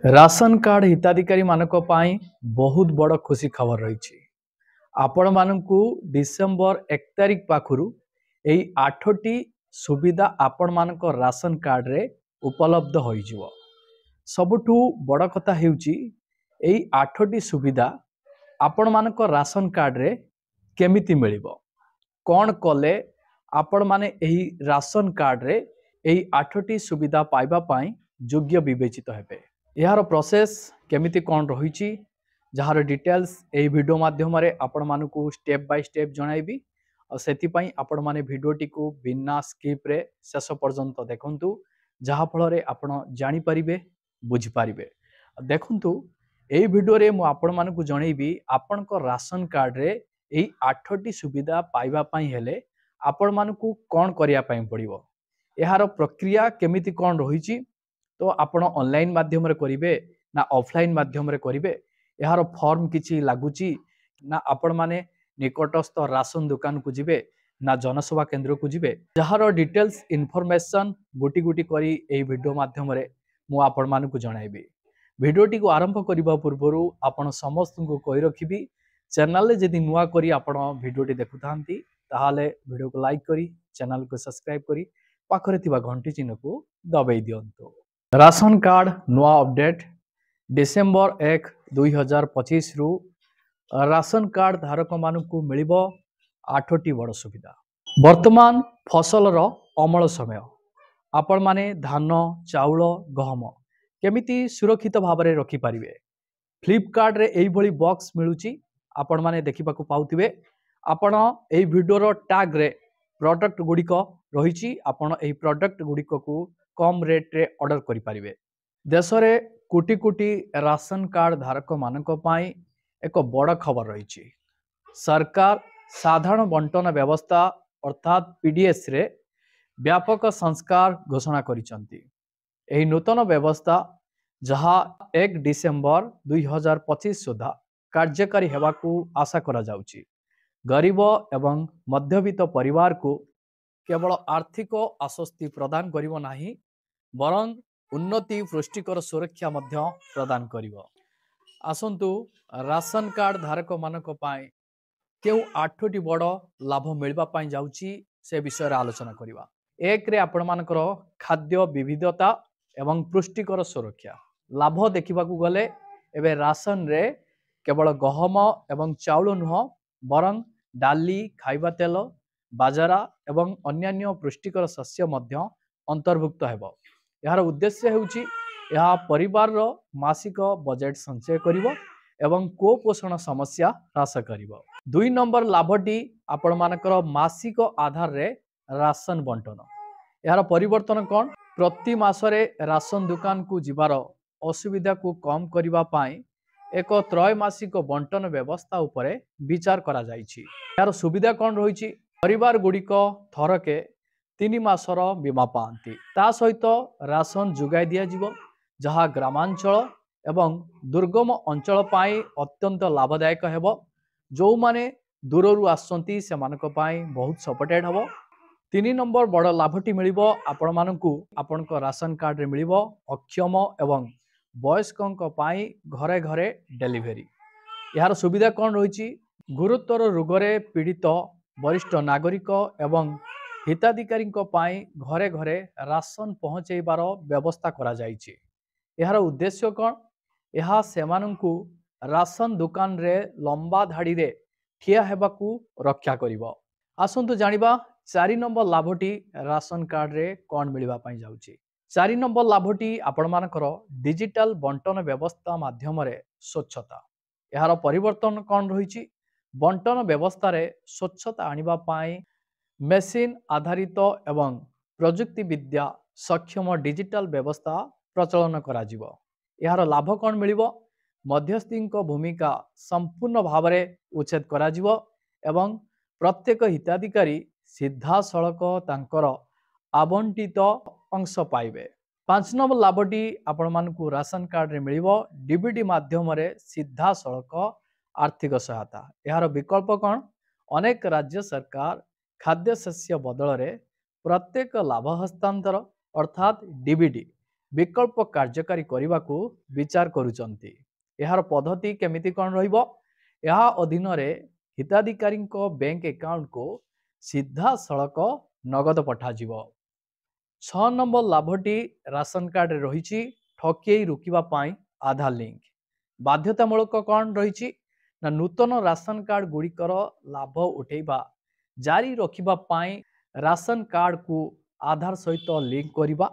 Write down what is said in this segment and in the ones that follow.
Ration card हिताधिकारी मानक पाई बहुत बड़ खुशी खबर रही। आपण मानकु डिसेंबर 1 तारिख पाखरु एई 8टी सुविधा आपण मानक राशन कार्ड रे उपलब्ध होई जिवो। सबुठु बड़ कथा हेउची एई 8टी सुविधा आपण मानक राशन कार्ड रे केमिति मिलिबो, कोन कले आपण माने एही राशन कार्ड रे एई 8टी सुविधा पाइबा पाई योग्य विवेचित हेबे। यार प्रोसेस केमिति कोन रहिछि जहार डिटेल्स एई वीडियो माध्यम रे आपण मानकु स्टेप बाय स्टेप जणाइबी और सेति पई आपण माने वीडियोटी को बिना स्किप रे शेष पर्यंत देखंतु जहा फल रे आपण जानि परिबे बुझि परिबे। देखंतु एई वीडियो रे मु आपण मानकु जणाइबी आपण को राशन कार्ड रे एई 8टी सुविधा पाइबा पई हेले आपण मानकु कोन करिया पई पड़िबो, यार प्रक्रिया केमिति कोन रहिछि। तो आपण ऑनलाइन माध्यम रे करिवे ना ऑफलाइन माध्यम रे करिवे, यार फॉर्म किछि लागुची ना आपण माने निकटस्थ राशन दुकान को जिवे ना जनसेवा केंद्र को जिवे, जहार डिटेल्स इनफॉरमेशन गुटी गुटी करी एई वीडियो माध्यम रे मु आपण मानकु जणाइबी। वीडियोटी को आरंभ करिबा पूर्वरु आपण समस्त को कहि रखिबी चैनल रे जदि नुवा करी आपण वीडियोटी देखुथांती ताहाले वीडियो को लाइक करी चैनल को सब्सक्राइब करी पाखरे थिबा घंटी चिन्ह को दबाई दियंतो। राशन कार्ड नुआ अपडेट डिसेंबर 1 2025 रु राशन कार्ड धारक मानकु मिलिबो 8टी बड़ सुविधा। वर्तमान फसल रो अमल समय आपण माने धान चाउल गहम केमिति सुरक्षित भाव में रखि पारिबे। फ्लिपकार्ट रे एई भली बॉक्स मिलुची आपण माने देखिबा को पाउतिबे। आपण एई वीडियो रो टैग रे प्रोडक्ट गुडिक रहिची, आपण एई प्रोडक्ट गुडिक को कम रेट रे ऑर्डर करि पारिबे। देश रे कोटी कोटी राशन कार्ड धारक मानक पाई एक बड़ खबर रही। सरकार साधारण बंटन व्यवस्था अर्थात पीडीएस रे व्यापक संस्कार घोषणा करिसंती। एही नूतन व्यवस्था जहा 1 डिसेंबर 2025 सुधा कार्यकारी हेबाकू आशा करा जाउची। गरीब एवं मध्यवित्त परिवार को केवल आर्थिक आश्वस्ति प्रदान करिवो नाही बरं उन्नति पुष्टिकर सुरक्षा मध्य प्रदान करिवो। आसंतु राशन कार्ड धारक मानक पाए केउ 8टी बड़ लाभ मिलबा पाई जाउची से विषय रे आलोचना करिवा। एक रे आपण मानकर खाद्य विविधता एवं पुष्टिकर सुरक्षा लाभ देखिबा को गले एबे राशन रे केवल गहम एवं चाउल नुह बरं डाली खाइबा तेल बाजरा एवं अन्यान्य पुष्टिकर शस्य मध्य अंतर्भुक्त हेबो। यार उद्देश्य हेउची यह परिवार रो मासिक बजेट संचय करिवो एवं कुपोषण समस्या ह्रास करिवो। 2 नंबर लाभटी आपण मानकर मासिक आधार रे राशन बंटन। यार परिवर्तन कोन प्रति मासरे राशन दुकान को जिबार असुविधा को कम करिबा पाई एक त्रैमासिक बंटन व्यवस्था उपरे विचार करा जाइछि। यार सुविधा कोन रहिछि, परिवार गुडिक थरके 3 मासर बीमा पाती ता सहित राशन जुगाई दिया जिवो, जहा ग्रामांचल एवं दुर्गम अंचल पाई अत्यंत लाभदायक हेबो। जो माने दूररु आसंती से मानक पाई बहुत सपोर्टेड हेबो। 3 नंबर बड़ लाभटी मिलिबो आपण मानकु आपण को राशन कार्ड रे मिलिबो अक्षम एवं वयस्कंक पाई घरे घरे डेलीवरी। यार सुविधा कोन रहिछि, गुरुतर रोगरे पीड़ित वरिष्ठ नागरिक एवं हिताधिकारी पाई घरे घरे राशन पहुँचेबार व्यवस्था करा जाइछि। यार उद्देश्य कौन, यह सेमानंकु राशन दुकान रे लंबा धाड़ी रे ठिया हेबाकू रक्षा करिवो। आसंतु जानिबा 4 नंबर लाभटी राशन कार्ड रे कौन मिलबा पाई जाउछि। 4 नंबर लाभटी आपण मानकर डिजिटल बंटन व्यवस्था माध्यम रे स्वच्छता। यार परिवर्तन कौन रहिछि, बंटन व्यवस्था रे स्वच्छता आनिबा पाई मेसिन आधारित एवं प्रजुक्ति विद्या सक्षम डिजिटल व्यवस्था प्रचलन करा जिवो। यार लाभ कौन मिलिबो, मध्यस्थी भूमिका संपूर्ण भाव में उच्छेद करा जिवो एवं प्रत्येक हिताधिकारी सीधा सड़क तांकर आवंटित अंश पाइबे। 5 नंबर लाभटी आपण मानकु राशन कार्ड रे मिलिबो डीबीडी माध्यम रे सीधा सड़क आर्थिक सहायता। यार विकल्प कौन, अनेक राज्य सरकार खाद्य शस्य बदल रे प्रत्येक लाभ हस्तांतर अर्थात डीबीडी विकल्प कार्यकारी करने को विचार करुचंती। यार पद्धति केमिति कौन रहिबो? यह अधीन रे हिताधिकारी बैंक अकाउंट को सीधा सड़क नगद पठाजिबो। 6 नंबर लाभटी राशन कार्ड रे रही ठकेई रोकिबा पाई आधार लिंक। बाध्यतामूलक कौन रही ना नूतन राशन कार्ड गुड़िकर लाभ उठेबा जारी रखिबा पाई राशन कार्ड को आधार सहित लिंक करिबा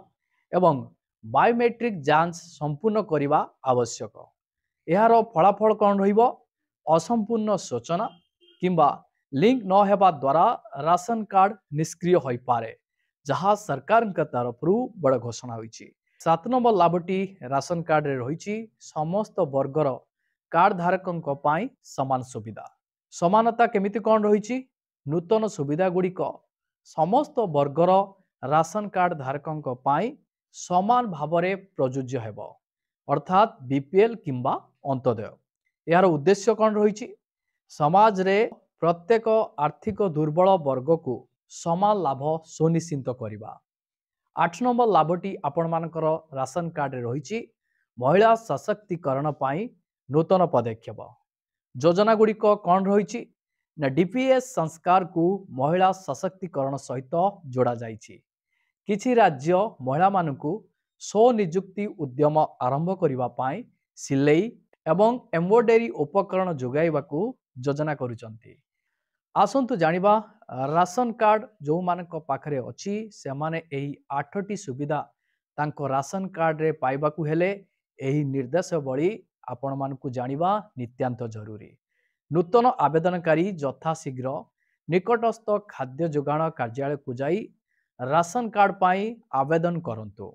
एवं बायोमेट्रिक जांच संपूर्ण करिबा आवश्यक। यार फलाफल कौन रहिबो? असंपूर्ण सूचना किंबा लिंक न हेबा द्वारा राशन कार्ड निष्क्रिय होई पारे, जहाँ सरकार तरफ बड़ घोषणा होईची। 7 नंबर लाभटी राशन कार्ड रे रही समस्त वर्गर कार्ड धारकों पाई समान सुविधा। समानता केमिति कौन रही? नूतन सुविधा गुड़िक समस्त वर्गर राशन कार्ड धारकों पाई समान भावरे प्रযোज्य हेबो, अर्थात बीपीएल किंबा अंत्योदय। यार उद्देश्य कौन रही? समाज रे प्रत्येक आर्थिक दुर्बल वर्ग को समान लाभ सुनिश्चित करवा। 8 नंबर लाभटी आपण मानकर राशन कार्ड रे रही महिला सशक्तिकरण पाई नूतन पदक्षेप। योजना गुड़िक कौन रही ना डीपीएस संस्कार को महिला सशक्तिकरण सहित जोड़ा जाइछि। किछि राज्य महिला मानकु स्वनियुक्ति उद्यम आरंभ करिबा पाई सिलाई एवं एम्ब्रॉयडरी उपकरण जोगाइबाकू योजना करुचंती। आसंतु जानिबा राशन कार्ड जो मानक पाखरे अछि से माने एही 8टी सुविधा तांको राशन कार्ड रे पाइबाकू हेले एही निर्देशावली आपण मानकू जानिबा नित्यांत जरूरी। नूतन आवेदनकारी यथाशीघ्र निकटस्थ खाद्य जोगाण कार्यालय को जाई राशन कार्ड पाई आवेदन करंतु।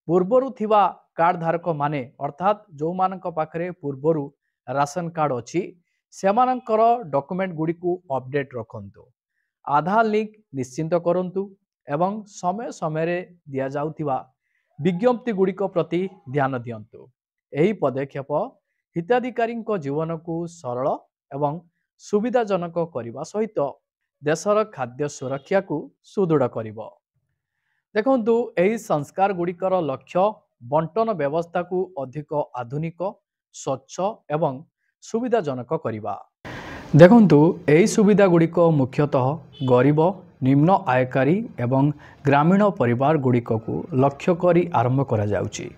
पूर्वरु थिबा कार्ड धारक माने अर्थात जो मानक पाखरे पूर्वरु राशन कार्ड अछि सेमानकर डॉक्यूमेंट गुडी को अपडेट रखंतु। आधार लिंक निश्चिंत करंतु एवं समय समय रे दिया जाउथिबा विज्ञप्ति गुडी को प्रति ध्यान दियंतु। एही पदक्षेप हिताधिकारी जीवन को सरल एवं सुविधाजनक करने सहित देशर खाद्य सुरक्षा को सुदृढ़ करिबो। देखंतु एही संस्कार गुड़िकर लक्ष्य बंटन व्यवस्था को अधिक आधुनिक स्वच्छ एवं सुविधाजनक करिबा। देखंतु एही सुविधा गुड़िक मुख्यतः गरीब निम्न आयकारी एवं ग्रामीण परिवार गुड़िक को लक्ष्य करी आरंभ करा जाउची,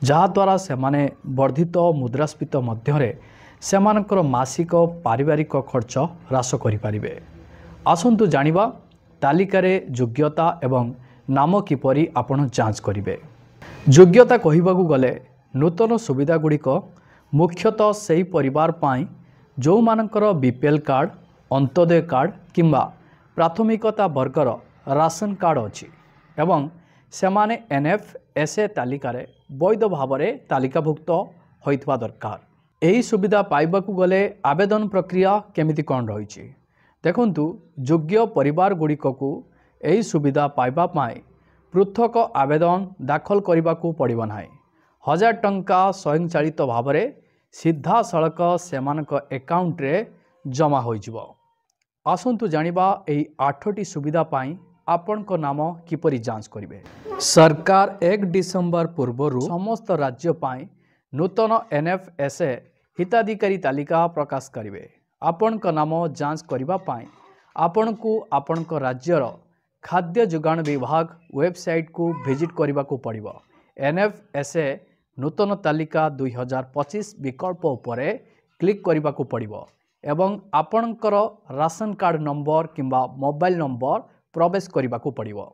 जहाँ द्वारा सेमाने वर्धित मुद्रास्फीति मध्यरे सेमानकर मासिक पारिवारिक खर्च ह्रास करिपारिबे। आसंतु जानिबा तालिकारे योग्यता एवं नाम किपरि आपण जांच करिवे। योग्यता कहिबाकू गले नूतन सुविधा गुड़िक मुख्यतः सेही परिवार पाई जो मानकर बीपीएल कार्ड, अंत्योदय कार्ड किंबा प्राथमिकता वर्गर राशन कार्ड अछि एवं सेमाने एनएफएसए तालिकारे वैध भावरे तालिकाभुक्त होइतबा दरकार। एही सुविधा पाइबाकू गले आवेदन प्रक्रिया केमिति कौन रही? देखंतु योग्य परिवार गुड़िक को एही सुविधा पाइबा पाई पृथक आवेदन दाखल करने पड़िबो नाही। 1000 टंका स्वयंचालित भावरे सीधा सड़क सेमानक अकाउंट रे जमा होइजिबो। आसंतु जानिबा एही 8टी सुविधा पाई आपनक नाम किपरि जांच करिवे। सरकार 1 डिसेंबर पूर्वरु समस्त राज्य पाई नूतन एनएफएसए हिताधिकारी तालिका प्रकाश करिवे। आपनक नाम जांच करिबा पाई आपनकू आपनक राज्यर खाद्य जोगाण विभाग वेबसाइट को विजिट करने को पड़िबो। एनएफएसए नूतन तालिका 2025 विकल्प उपरे क्लिक करने को पड़िबो एवं आपनकर राशन कार्ड नंबर किंबा मोबाइल नंबर प्रवेश करने को पड़िबो।